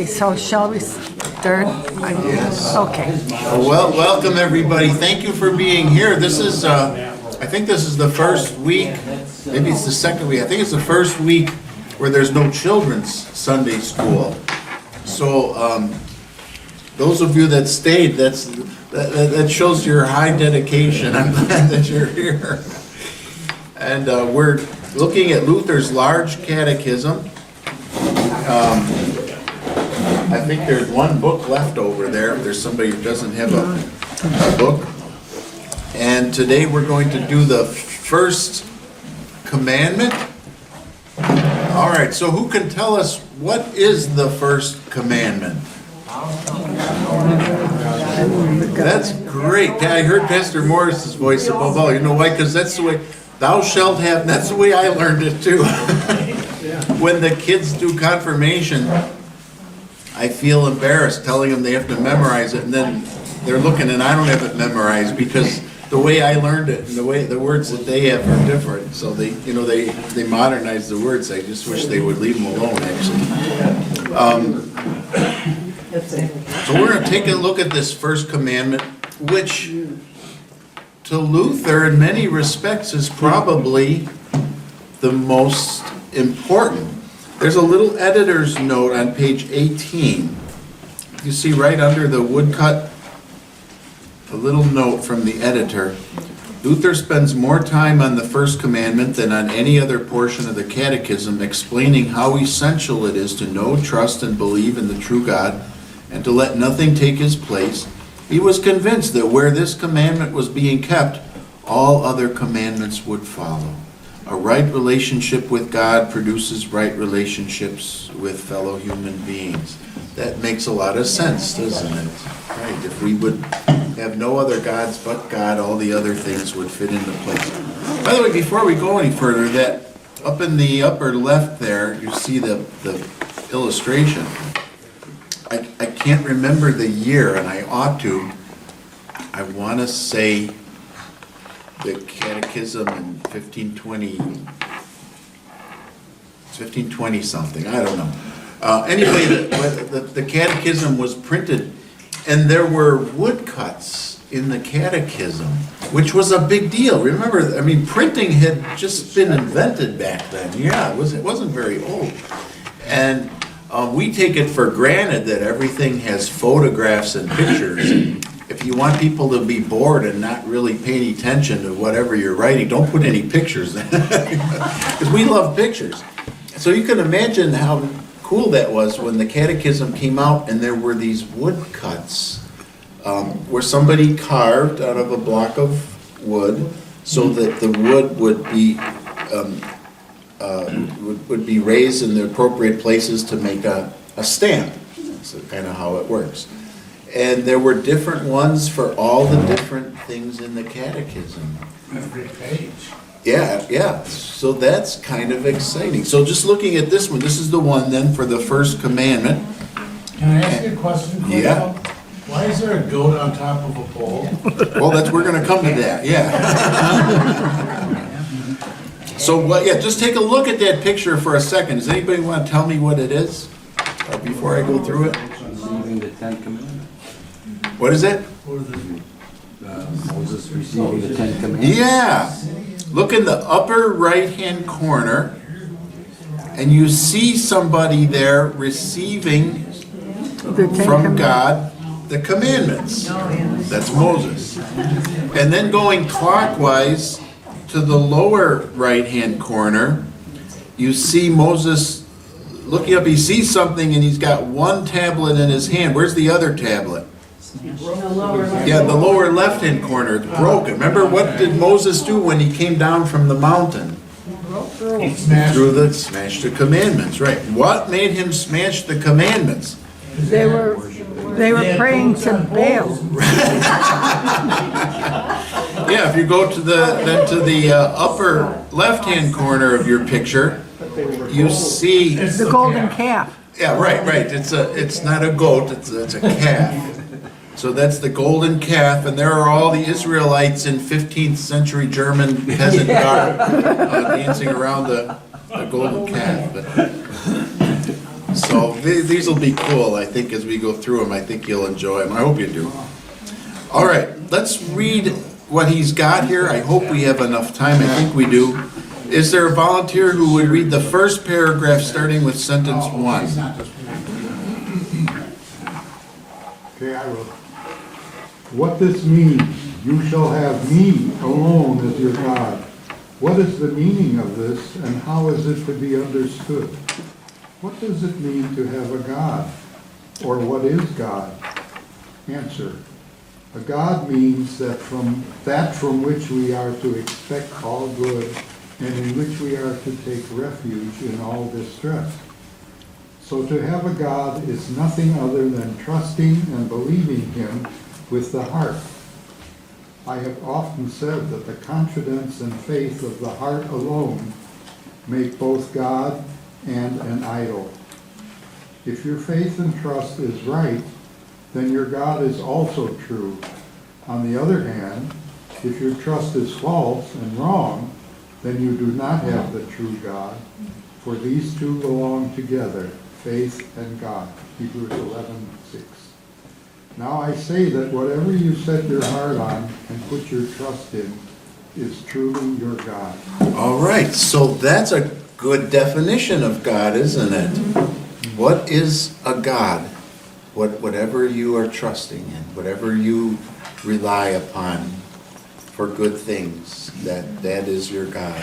So shall we start? Yes. Okay. Well, welcome everybody. Thank you for being here. This is, I think this is the first week, maybe it's the second week. I think it's the first week where there's no children's Sunday school. So, those of you that stayed, that shows your high dedication. I'm glad that you're here. And we're looking at Luther's large catechism. I think there's one book left over there, if there's somebody who doesn't have a book. And today we're going to do the first commandment. All right, so who can tell us what is the first commandment? That's great. I heard Pastor Morris's voice above all. You know why? Because that's the way, thou shalt have, that's the way I learned it too. When the kids do confirmation, I feel embarrassed telling them they have to memorize it, and then they're looking and I don't have it memorized because the way I learned it and the words that they have are different. So they modernize the words. I just wish they would leave them alone, actually. So we're going to take a look at this first commandment, which to Luther in many respects is probably the most important. There's a little editor's note on page 18. You see right under the woodcut, a little note from the editor. Luther spends more time on the first commandment than on any other portion of the Catechism, explaining how essential it is to know, trust, and believe in the true God, and to let nothing take his place. He was convinced that where this commandment was being kept, all other commandments would follow. A right relationship with God produces right relationships with fellow human beings. That makes a lot of sense, doesn't it? Right, if we would have no other gods but God, all the other things would fit into place. By the way, before we go any further, that up in the upper left there, you see the illustration. I can't remember the year, and I ought to. I want to say the Catechism in 1520 something, I don't know. Anyway, the Catechism was printed, and there were woodcuts in the Catechism, which was a big deal. Remember, I mean, printing had just been invented back then. Yeah, it wasn't very old. And we take it for granted that everything has photographs and pictures. If you want people to be bored and not really pay any attention to whatever you're writing, don't put any pictures in. Because we love pictures. So you can imagine how cool that was when the Catechism came out and there were these woodcuts where somebody carved out of a block of wood so that the wood would be raised in the appropriate places to make a stamp. That's kind of how it works. And there were different ones for all the different things in the Catechism. Every page. Yeah. So that's kind of exciting. So just looking at this one, this is the one then for the first commandment. Can I ask you a question? Yeah. Why is there a goat on top of a pole? Well, we're going to come to that, yeah. So, just take a look at that picture for a second. Does anybody want to tell me what it is before I go through it? Receiving the Ten Commandments. What is it? Moses receiving the Ten Commandments. Yeah. Look in the upper right-hand corner, and you see somebody there receiving from God the commandments. That's Moses. And then going clockwise to the lower right-hand corner, you see Moses looking up. He sees something, and he's got one tablet in his hand. Where's the other tablet? Yeah, the lower left-hand corner. It's broken. Remember, what did Moses do when he came down from the mountain? Smashed the commandments, right. What made him smash the commandments? They were praying to Baal. Yeah, if you go to the upper left-hand corner of your picture, you see The golden calf. Yeah, right. It's not a goat. It's a calf. So that's the golden calf, and there are all the Israelites in 15th century German peasant garb dancing around the golden calf. So these will be cool, I think, as we go through them. I think you'll enjoy them. I hope you do. All right, let's read what he's got here. I hope we have enough time. I think we do. Is there a volunteer who would read the first paragraph starting with sentence 1? He's not just- Okay, I will. What this means, you shall have me alone as your God. What is the meaning of this, and how is it to be understood? What does it mean to have a God? Or what is God? Answer. A God means that from which we are to expect all good, and in which we are to take refuge in all distress. So to have a God is nothing other than trusting and believing Him with the heart. I have often said that the confidence and faith of the heart alone make both God and an idol. If your faith and trust is right, then your God is also true. On the other hand, if your trust is false and wrong, then you do not have the true God, for these two belong together, faith and God. Hebrews 11:6. Now I say that whatever you set your heart on and put your trust in is truly your God. All right, so that's a good definition of God, isn't it? What is a God? Whatever you are trusting in, whatever you rely upon for good things, that is your God.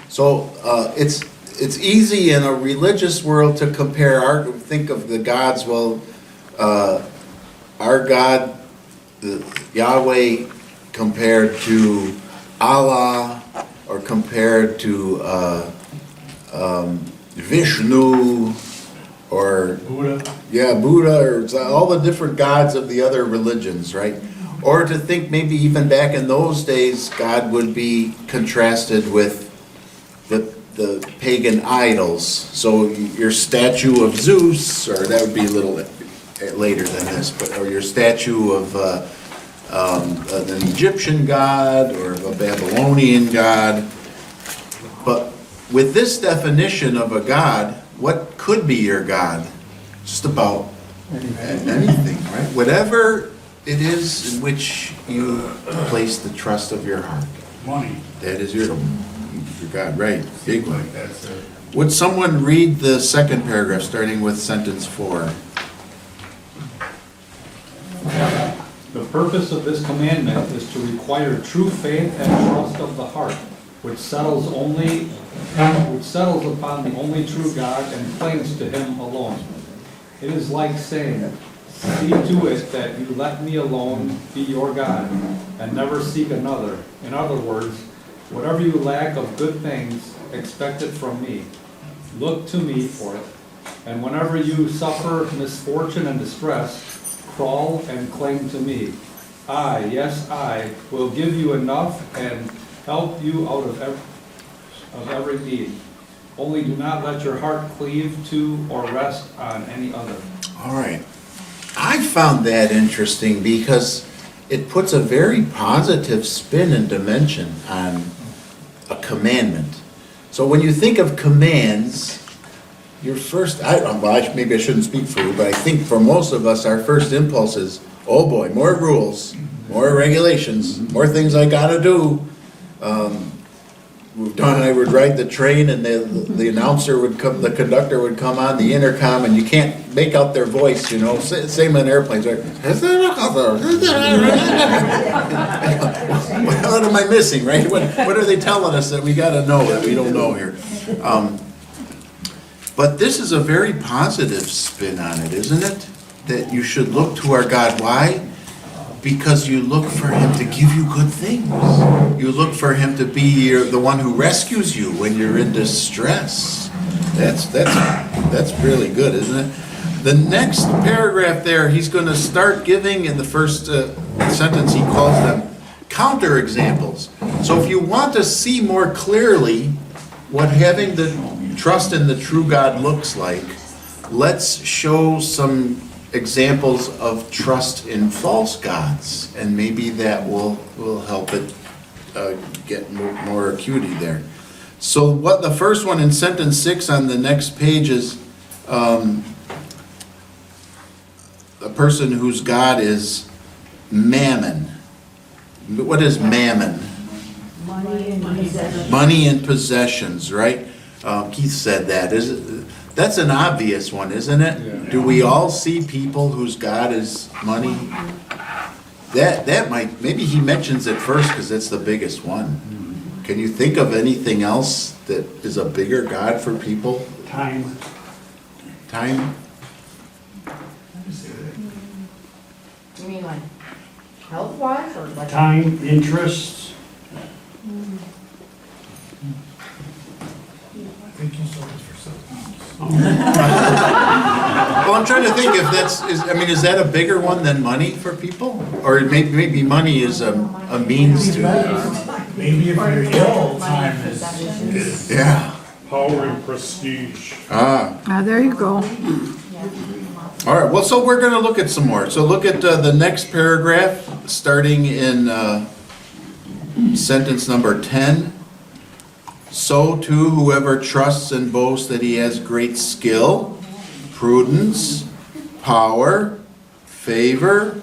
So it's easy in a religious world to compare think of the gods. Well, our God, Yahweh, compared to Allah, or compared to Vishnu, or Buddha. Buddha, or all the different gods of the other religions, right? Or to think maybe even back in those days, God would be contrasted with the pagan idols. So your statue of Zeus, or that would be a little later than this, or your statue of an Egyptian god or a Babylonian god. But with this definition of a god, what could be your God? Just about anything, right? Whatever it is in which you place the trust of your heart. Money. That is your God, right? Big one. That's it. Would someone read the second paragraph, starting with sentence 4? The purpose of this commandment is to require true faith and trust of the heart, which settles upon the only true God and clings to Him alone. It is like saying, see to it that you let me alone be your God, and never seek another. In other words, whatever you lack of good things, expect it from me. Look to me for it. And whenever you suffer misfortune and distress, crawl and cling to me. I, yes, I, will give you enough and help you out of every need. Only do not let your heart cleave to or rest on any other. All right. I found that interesting because it puts a very positive spin and dimension on a commandment. So when you think of commands, your first, maybe I shouldn't speak for you, but I think for most of us, our first impulse is, oh boy, more rules, more regulations, more things I gotta do. Don and I would ride the train, and the announcer would come, the conductor would come on the intercom, and you can't make out their voice, you know. Same on airplanes, right? What am I missing, right? What are they telling us that we got to know that we don't know here? But this is a very positive spin on it, isn't it? That you should look to our God. Why? Because you look for Him to give you good things. You look for Him to be the one who rescues you when you're in distress. That's really good, isn't it? The next paragraph there, he's going to start giving, in the first sentence, he calls them counterexamples. So if you want to see more clearly what having the trust in the true God looks like, let's show some examples of trust in false gods, and maybe that will help it get more acuity there. So what the first one in sentence 6 on the next page is, a person whose God is mammon. What is mammon? Money and possessions. Money and possessions, right? Keith said that. That's an obvious one, isn't it? Do we all see people whose God is money? That might, maybe he mentions it first because it's the biggest one. Can you think of anything else that is a bigger God for people? Time. Time? You mean like health-wise or like? Time, interests. I think you sold it for something else. Well, I'm trying to think if is that a bigger one than money for people? Or maybe money is a means to, Maybe if you're ill, time is, yeah. Power and prestige. There you go. All right, well, so we're gonna look at some more. So look at the next paragraph, starting in sentence number 10. So too, whoever trusts and boasts that he has great skill, prudence, power, favor,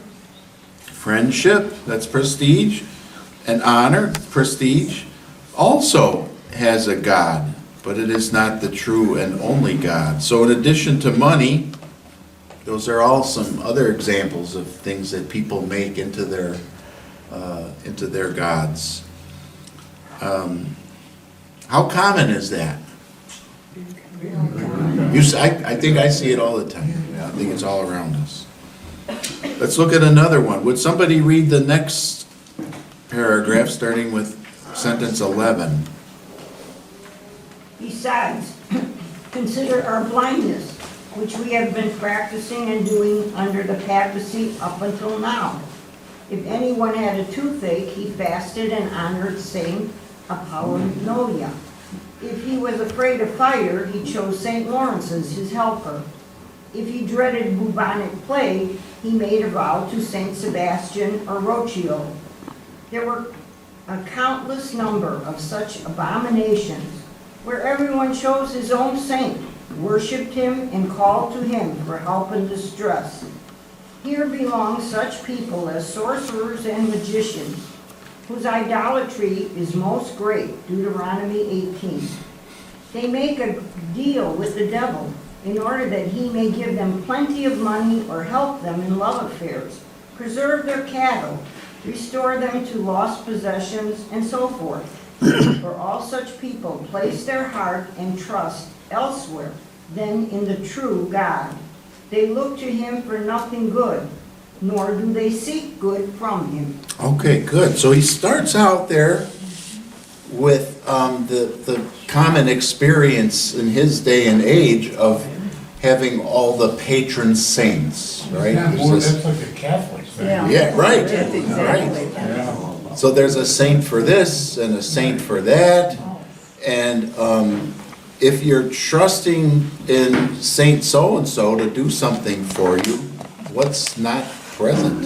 friendship, that's prestige, and honor, prestige, also has a God, but it is not the true and only God. So in addition to money, those are all some other examples of things that people make into their gods. How common is that? I think I see it all the time. I think it's all around us. Let's look at another one. Would somebody read the next paragraph, starting with sentence 11? Besides, consider our blindness, which we have been practicing and doing under the papacy up until now. If anyone had a toothache, he fasted and honored Saint Apollonia. If he was afraid of fire, he chose St. Lawrence as his helper. If he dreaded bubonic plague, he made a vow to St. Sebastian or Roccio. There were a countless number of such abominations, where everyone chose his own saint, worshipped him, and called to him for help in distress. Here belong such people as sorcerers and magicians, whose idolatry is most great, Deuteronomy 18. They make a deal with the devil in order that he may give them plenty of money or help them in love affairs, preserve their cattle, restore them to lost possessions, and so forth. For all such people place their heart and trust elsewhere than in the true God. They look to him for nothing good, nor do they seek good from him. Okay, good. So he starts out there with the common experience in his day and age of having all the patron saints, right? yeah, There's more, this- that's like a Catholic thing. Yeah, right. That's exactly. Right. So there's a saint for this and a saint for that. And if you're trusting in Saint so-and-so to do something for you, what's not present?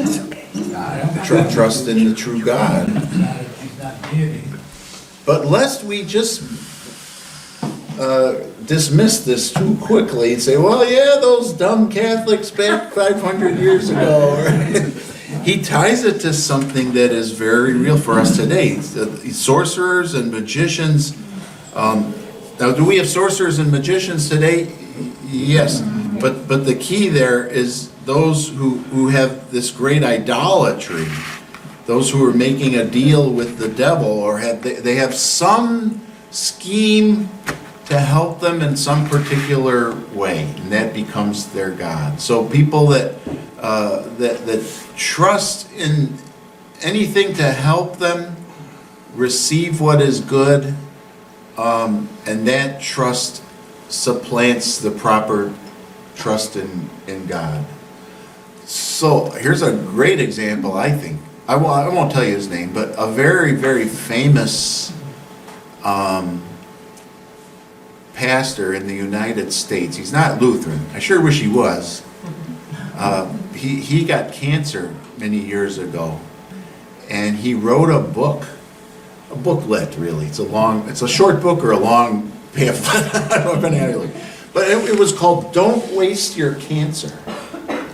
Trust in the true God. He's not deity. But lest we just dismiss this too quickly and say, well, yeah, those dumb Catholics back 500 years ago. He ties it to something that is very real for us today. Sorcerers and magicians. Now, do we have sorcerers and magicians today? Yes. But the key there is those who have this great idolatry, those who are making a deal with the devil, or they have some scheme to help them in some particular way, and that becomes their God. So people that trust in anything to help them receive what is good, and that trust supplants the proper trust in God. So here's a great example, I think. I won't tell you his name, but a very, very famous pastor in the United States. He's not Lutheran. I sure wish he was. He got cancer many years ago, and he wrote a booklet really. It's a short book or a long pamphlet. I don't know if any of you like. But it was called "Don't Waste Your Cancer."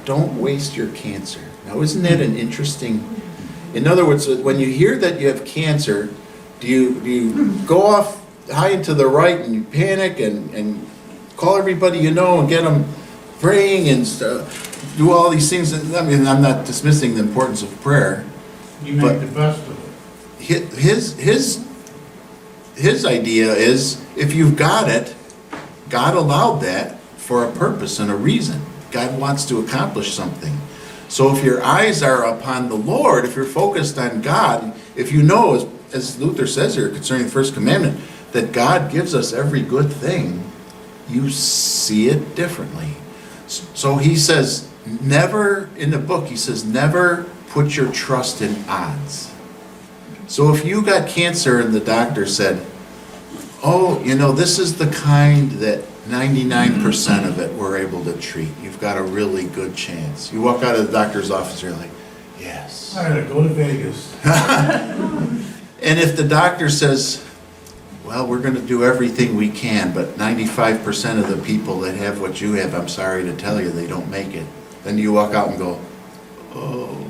don't waste your cancer. Now, isn't that an interesting, in other words, when you hear that you have cancer, do you go off high and to the right and you panic and call everybody you know and get them praying and do all these things? I mean, I'm not dismissing the importance of prayer. You make the best of it. His idea is, if you've got it, God allowed that for a purpose and a reason. God wants to accomplish something. So if your eyes are upon the Lord, if you're focused on God, if you know, as Luther says here concerning the first commandment, that God gives us every good thing, you see it differently. So he says, never, in the book, he says, never put your trust in odds. So if you got cancer and the doctor said, oh, this is the kind that 99% of it we're able to treat. You've got a really good chance. You walk out of the doctor's office, you're like, yes. I gotta go to Vegas. And if the doctor says, well, we're going to do everything we can, but 95% of the people that have what you have, I'm sorry to tell you, they don't make it. Then you walk out and go, oh.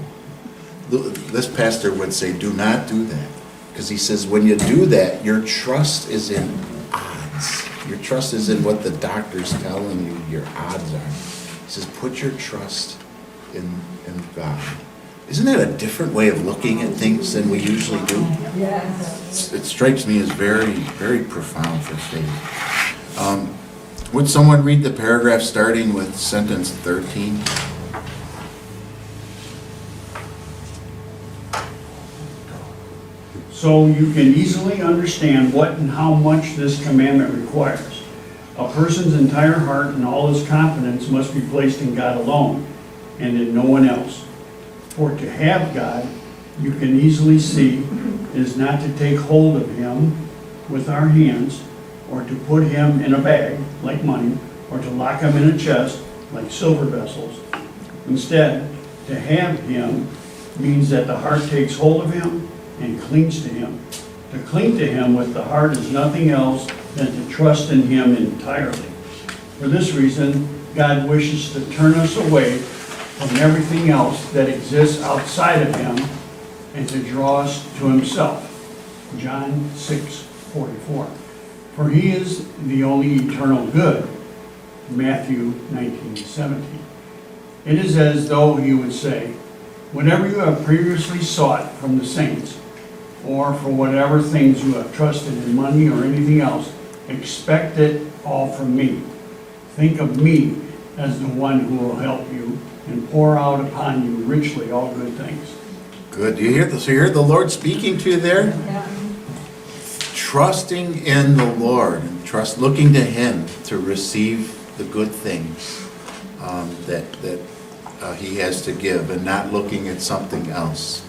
This pastor would say, do not do that. Because he says, when you do that, your trust is in odds. Your trust is in what the doctor's telling you your odds are. He says, put your trust in God. Isn't that a different way of looking at things than we usually do? Yes. It strikes me as very, very profound for faith. Would someone read the paragraph starting with sentence 13? So you can easily understand what and how much this commandment requires. A person's entire heart and all his confidence must be placed in God alone and in no one else. For to have God, you can easily see, is not to take hold of him with our hands, or to put him in a bag, like money, or to lock him in a chest, like silver vessels. Instead, to have him means that the heart takes hold of him and clings to him. To cling to him with the heart is nothing else than to trust in him entirely. For this reason, God wishes to turn us away from everything else that exists outside of him and to draw us to himself. John 6:44. For he is the only eternal good. Matthew 19:17. It is as though he would say, whatever you have previously sought from the saints, or for whatever things you have trusted in money or anything else, expect it all from me. Think of me as the one who will help you and pour out upon you richly all good things. Good. Do you hear this? So you hear the Lord speaking to you there? Yeah. Trusting in the Lord, and looking to him to receive the good things that he has to give, and not looking at something else.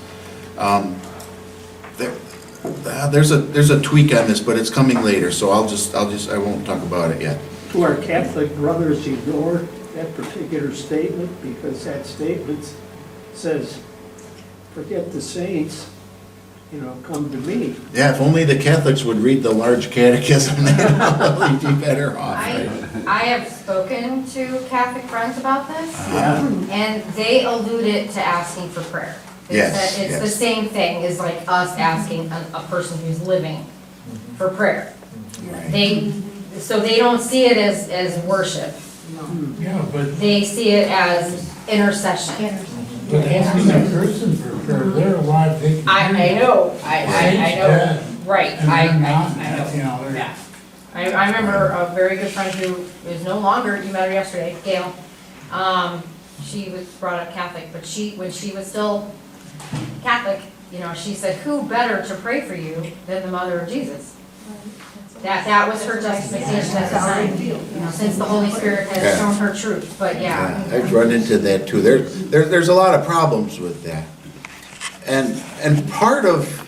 There's a tweak on this, but it's coming later, so I won't talk about it yet. To our Catholic brothers, ignore that particular statement, because that statement says, forget the saints, come to me. Yeah, if only the Catholics would read the large catechism, they'd probably be better off, right? I have spoken to Catholic friends about this, Uh-huh. and they alluded to asking for prayer. They Yes, said it's the yes. same thing as like us asking a person who's living for prayer. Right. So they don't see it as worship. Yeah, but They see it as intercession. asking that person for prayer, they're alive, they can. I know, I Saints know, dead. right, And I they're not, know. they're. Yeah. I remember a very good friend who is no longer, you met her yesterday, Gail. She was brought up Catholic, but when she was still Catholic, she said, who better to pray for you than the mother of Jesus? That was her justification at the time, since the Holy Spirit has Yeah. shown her truth, but yeah. I've run into that too. There's a lot of problems with that. And part of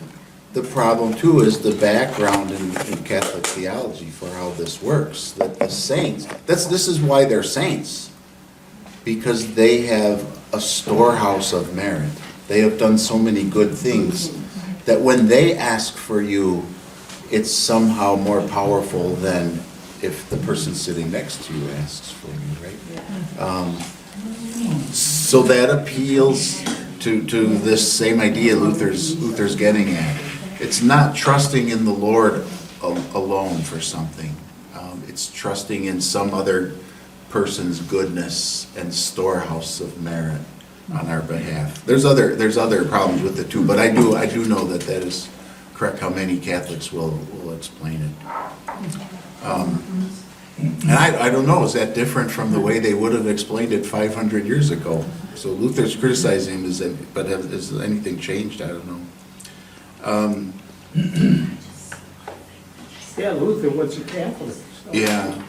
the problem too is the background in Catholic theology for how this works. That the saints, this is why they're saints. Because they have a storehouse of merit. They have done so many good things that when they ask for you, it's somehow more powerful than if the person sitting next to you asks for you, right? So that appeals to this same idea Luther's getting at. It's not trusting in the Lord alone for something. It's trusting in some other person's goodness and storehouse of merit on our behalf. There's other problems with it too, but I do know that is correct how many Catholics will explain it. And I don't know, is that different from the way they would have explained it 500 years ago? So Luther's criticizing him, but has anything changed? I don't know. Yeah, Luther was a Catholic. So. Yeah.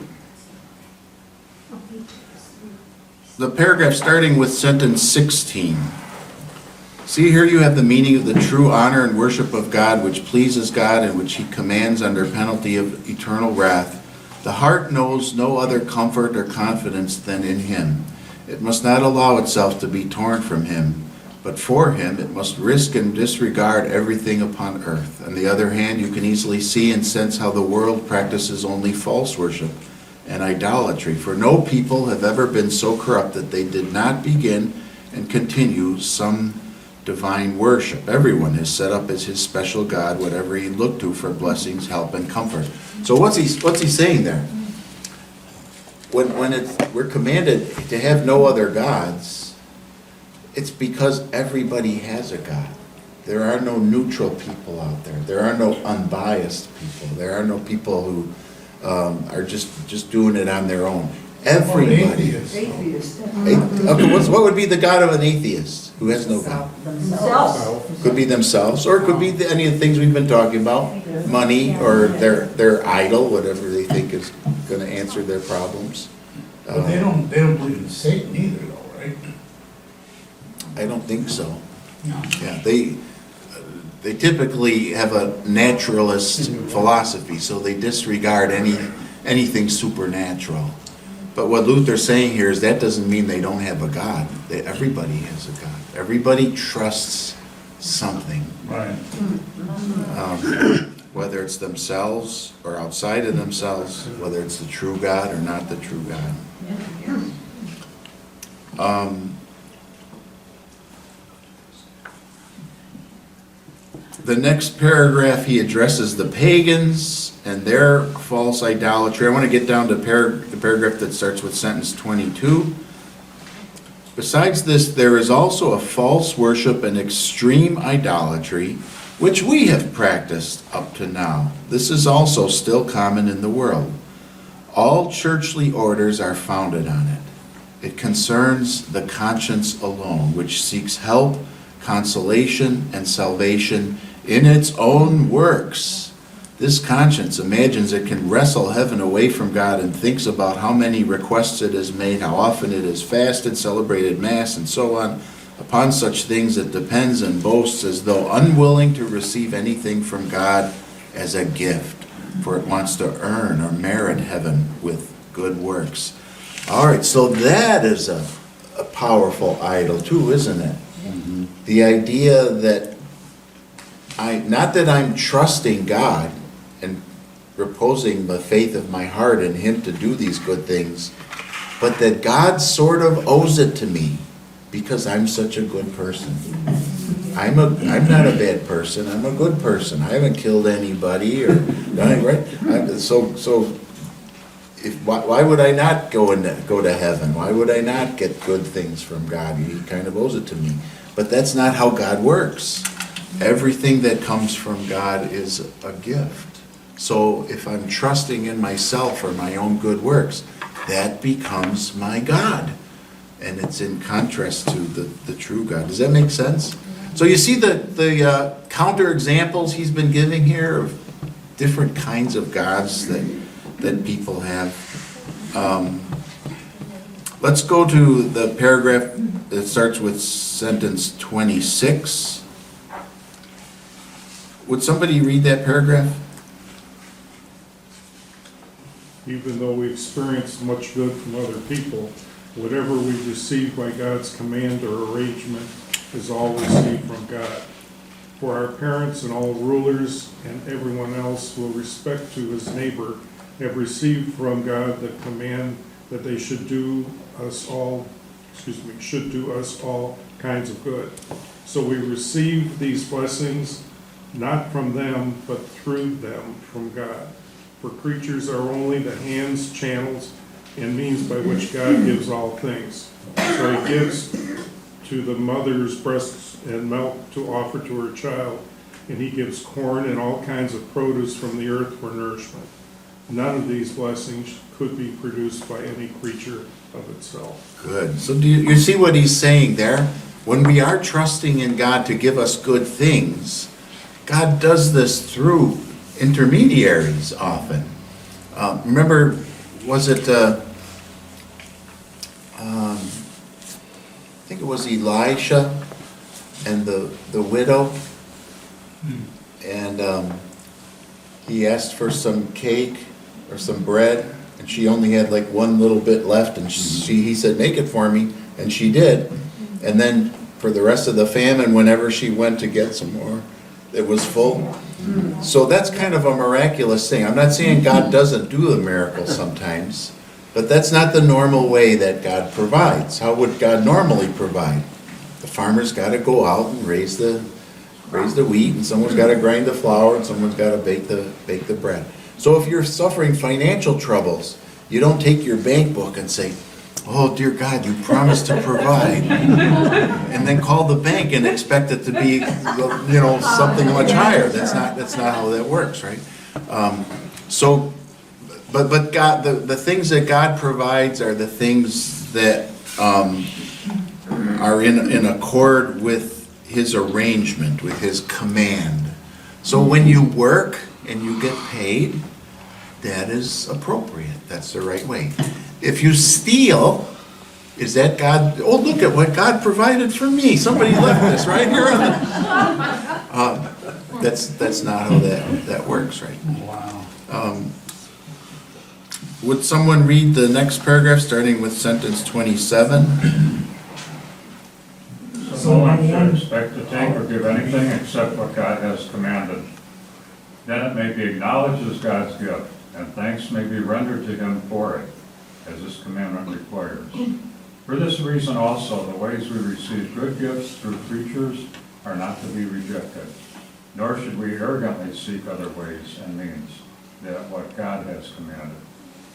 The paragraph starting with sentence 16. See, here you have the meaning of the true honor and worship of God, which pleases God and which he commands under penalty of eternal wrath. The heart knows no other comfort or confidence than in him. It must not allow itself to be torn from him, but for him it must risk and disregard everything upon earth. On the other hand, you can easily see and sense how the world practices only false worship and idolatry, for no people have ever been so corrupt that they did not begin and continue some divine worship. Everyone is set up as his special God, whatever he looked to for blessings, help, and comfort. So what's he saying there? When we're commanded to have no other gods, it's because everybody has a God. There are no neutral people out there. There are no unbiased people. There are no people who are just doing it on their own. Everybody. Atheist. Okay, what would be the God of an atheist who has no God? Themselves. Could be themselves, or it could be any of the things we've been talking about, money, or their idol, whatever they think is going to answer their problems. But they don't believe in Satan either though, right? I don't think so. No. Yeah, they typically have a naturalist philosophy, so they disregard anything supernatural. But what Luther's saying here is that doesn't mean they don't have a God. Everybody has a God. Everybody trusts something. Right. Whether it's themselves or outside of themselves, whether it's the true God or not the true God. The next paragraph, he addresses the pagans and their false idolatry. I want to get down to the paragraph that starts with sentence 22. Besides this, there is also a false worship and extreme idolatry, which we have practiced up to now. This is also still common in the world. All churchly orders are founded on it. It concerns the conscience alone, which seeks help, consolation, and salvation in its own works. This conscience imagines it can wrestle heaven away from God and thinks about how many requests it has made, how often it has fasted, celebrated Mass, and so on. Upon such things it depends and boasts as though unwilling to receive anything from God as a gift, for it wants to earn or merit heaven with good works. All right, so that is a powerful idol too, isn't it? Mm-hmm. The idea that not that I'm trusting God and reposing the faith of my heart in him to do these good things, but that God sort of owes it to me because I'm such a good person. I'm not a bad person. I'm a good person. I haven't killed anybody or right. Why would I not go to heaven? Why would I not get good things from God? He kind of owes it to me. But that's not how God works. Everything that comes from God is a gift. So if I'm trusting in myself or my own good works, that becomes my God. And it's in contrast to the true God. Does that make sense? So you see the counter examples he's been giving here of different kinds of gods that people have. Let's go to the paragraph that starts with sentence 26. Would somebody read that paragraph? Even though we experience much good from other people, whatever we receive by God's command or arrangement is all received from God. For our parents and all rulers and everyone else will respect to his neighbor have received from God the command that they should do us all should do us all kinds of good. So we receive these blessings not from them, but through them from God. For creatures are only the hands, channels, and means by which God gives all things. So he gives to the mother's breasts and milk to offer to her child, and he gives corn and all kinds of produce from the earth for nourishment. None of these blessings could be produced by any creature of itself. Good. So do you see what he's saying there? When we are trusting in God to give us good things, God does this through intermediaries often. Remember, was it, I think it was Elisha and the widow? And he asked for some cake or some bread, and she only had like one little bit left, and he said, make it for me, and she did. And then for the rest of the famine, whenever she went to get some more, it was full. So that's kind of a miraculous thing. I'm not saying God doesn't do the miracle sometimes, but that's not the normal way that God provides. How would God normally provide? The farmer's got to go out and raise the wheat, and someone's got to grind the flour, and someone's got to bake the bread. So if you're suffering financial troubles, you don't take your bank book and say, oh, dear God, you promised to provide, and then call the bank and expect it to be, something much higher. That's not how that works, right? But God, the things that God provides are the things that are in accord with his arrangement, with his command. So when you work and you get paid, that is appropriate. That's the right way. If you steal, is that God? Oh, look at what God provided for me. Somebody left this right here on the... that's not how that works, right? Wow. Would someone read the next paragraph, starting with sentence 27? So no one should expect to take or give anything except what God has commanded. Then it may be acknowledged as God's gift, and thanks may be rendered to him for it, as this commandment requires. For this reason also, the ways we receive good gifts through creatures are not to be rejected, nor should we arrogantly seek other ways and means than what God has commanded.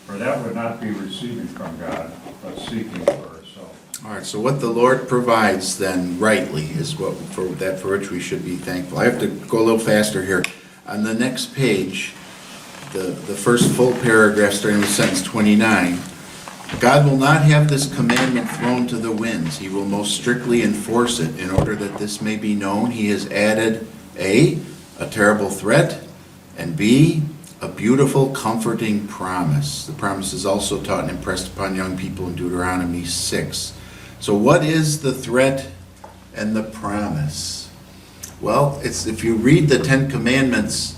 For that would not be receiving from God, but seeking for ourselves. All right, so what the Lord provides then rightly is for which we should be thankful. I have to go a little faster here. On the next page, the first full paragraph starting with sentence 29, God will not have this commandment thrown to the winds. He will most strictly enforce it. In order that this may be known, he has added A, a terrible threat, and B, a beautiful, comforting promise. The promise is also taught and impressed upon young people in Deuteronomy 6. So what is the threat and the promise? Well, it's if you read the Ten Commandments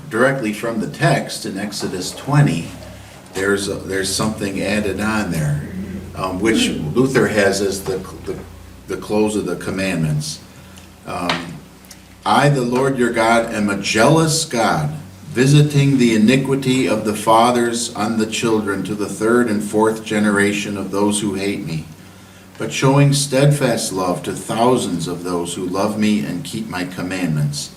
directly from the text in Exodus 20, there's something added on there, which Luther has as the close of the commandments. I, the Lord your God, am a jealous God, visiting the iniquity of the fathers on the children to the third and fourth generation of those who hate me, but showing steadfast love to thousands of those who love me and keep my commandments.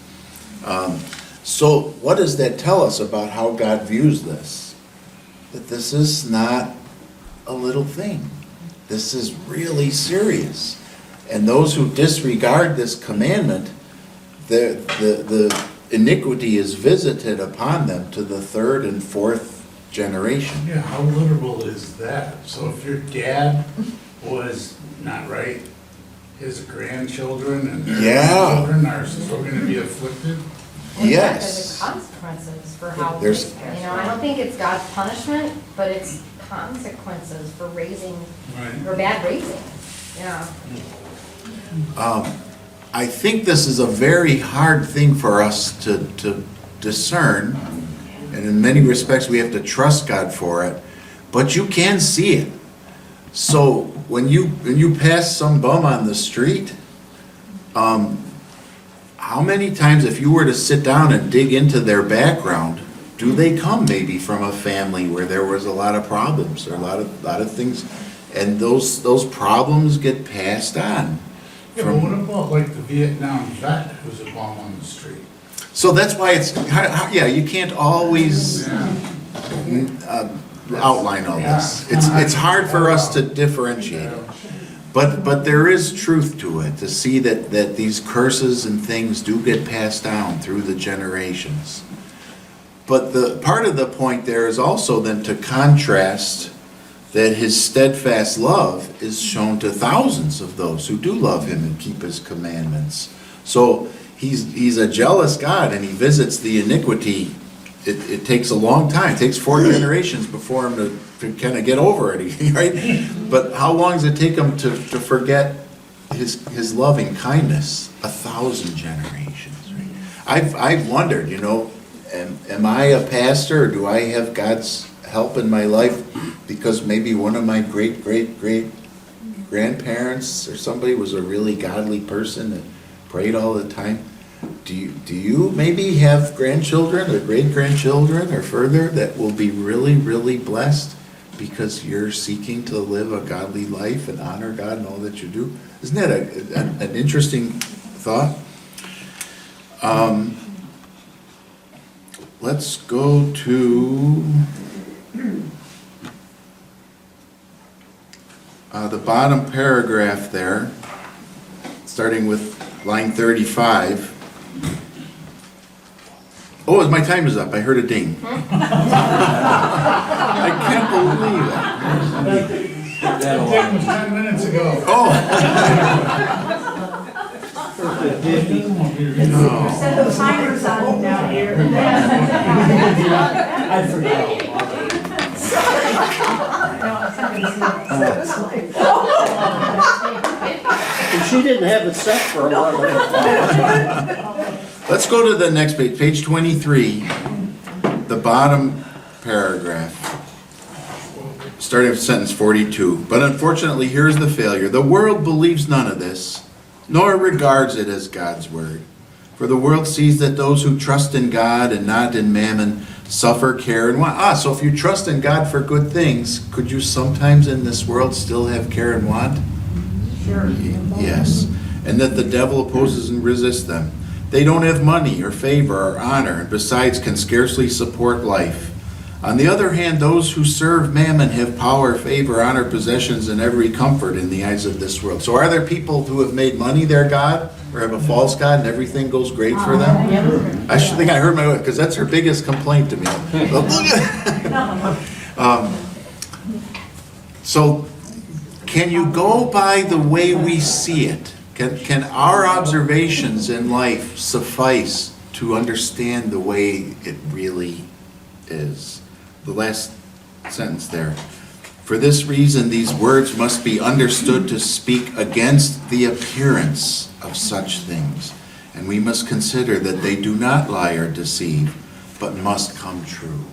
So what does that tell us about how God views this? That this is not a little thing. This is really serious. And those who disregard this commandment, the iniquity is visited upon them to the third and fourth generation. Yeah, how literal is that? So if your dad was not right, his grandchildren and their grandchildren are still going to be afflicted? Yes. There's consequences for how, There's- I don't think it's God's punishment, but it's consequences for raising, for bad raising, yeah. I think this is a very hard thing for us to discern, and in many respects we have to trust God for it, but you can see it. So when you pass some bum on the street, how many times, if you were to sit down and dig into their background, do they come maybe from a family where there was a lot of problems or a lot of things And those problems get passed on. Yeah, but what about like the Vietnam vet who's a bum on the street? So that's why it's, yeah, you can't always outline all this. It's hard for us to differentiate it. But there is truth to it, to see that these curses and things do get passed down through the generations. But the part of the point there is also then to contrast that his steadfast love is shown to thousands of those who do love him and keep his commandments. So he's a jealous God, and he visits the iniquity. It takes a long time. It takes 4 generations before him to kind of get over it, right? But how long does it take him to forget his loving kindness? 1,000 generations, right? I've wondered, am I a pastor, or do I have God's help in my life because maybe one of my great grandparents or somebody was a really godly person that prayed all the time? Do you maybe have grandchildren or great-grandchildren or further that will be really, really blessed because you're seeking to live a godly life and honor God in all that you do? Isn't that an interesting thought? Let's go to the bottom paragraph there, starting with line 35. Oh, my time is up. I heard a ding. I can't believe it. That was 10 minutes ago. Oh. Set the timers on down here. I forgot. And she didn't have it set for 11. Let's go to the next page, page 23, the bottom paragraph, starting with sentence 42. But unfortunately, here's the failure. The world believes none of this, nor regards it as God's word. For the world sees that those who trust in God and not in mammon suffer care and want. So if you trust in God for good things, could you sometimes in this world still have care and want? Sure. Yes. And that the devil opposes and resists them. They don't have money or favor or honor, and besides can scarcely support life. On the other hand, those who serve mammon have power, favor, honor, possessions, and every comfort in the eyes of this world. So are there people who have made money their God, or have a false God, and everything goes great for them? I should think I heard my wife, because that's her biggest complaint to me. So can you go by the way we see it? Can our observations in life suffice to understand the way it really is? The last sentence there. For this reason, these words must be understood to speak against the appearance of such things, and we must consider that they do not lie or deceive, but must come true.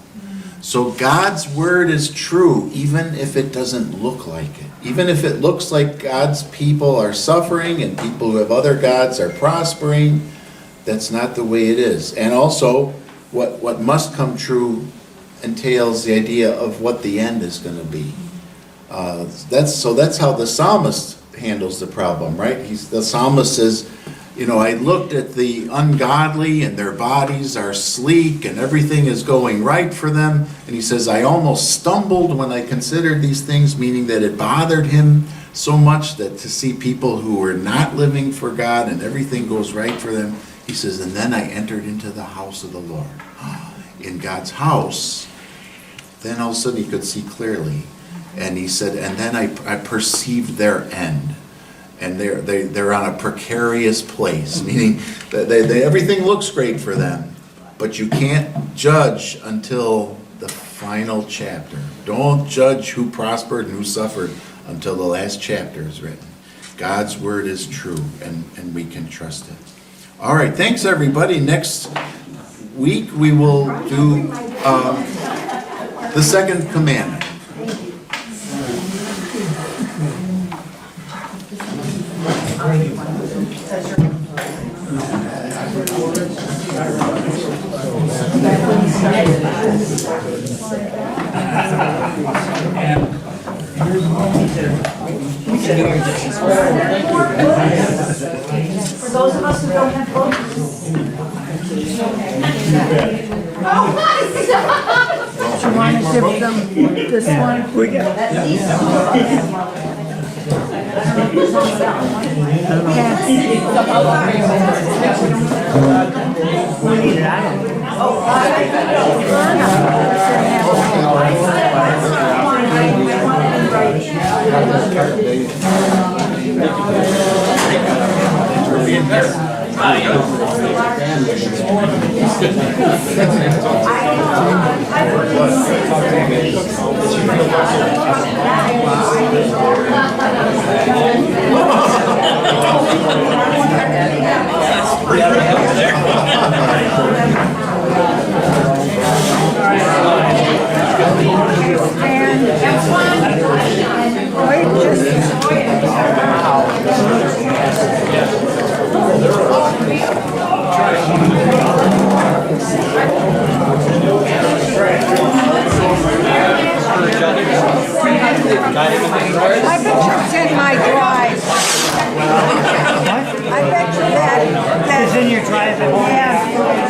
So God's word is true, even if it doesn't look like it. Even if it looks like God's people are suffering and people who have other gods are prospering, that's not the way it is. And also, what must come true entails the idea of what the end is going to be. That's how the psalmist handles the problem, right? The psalmist says, I looked at the ungodly and their bodies are sleek and everything is going right for them. And he says, I almost stumbled when I considered these things, meaning that it bothered him so much that to see people who were not living for God and everything goes right for them. He says, and then I entered into the house of the Lord. In God's house, then all of a sudden he could see clearly. And he said, and then I perceived their end. And they're on a precarious place, meaning that everything looks great for them, but you can't judge until the final chapter. Don't judge who prospered and who suffered until the last chapter is written. God's word is true, and we can trust it. All right, thanks everybody. Next week we will do the second commandment. And For those of us who don't have votes. Do you want to give them this one? We got. I bet you it's in my drive. I bet you that. It's in your drive? Yeah.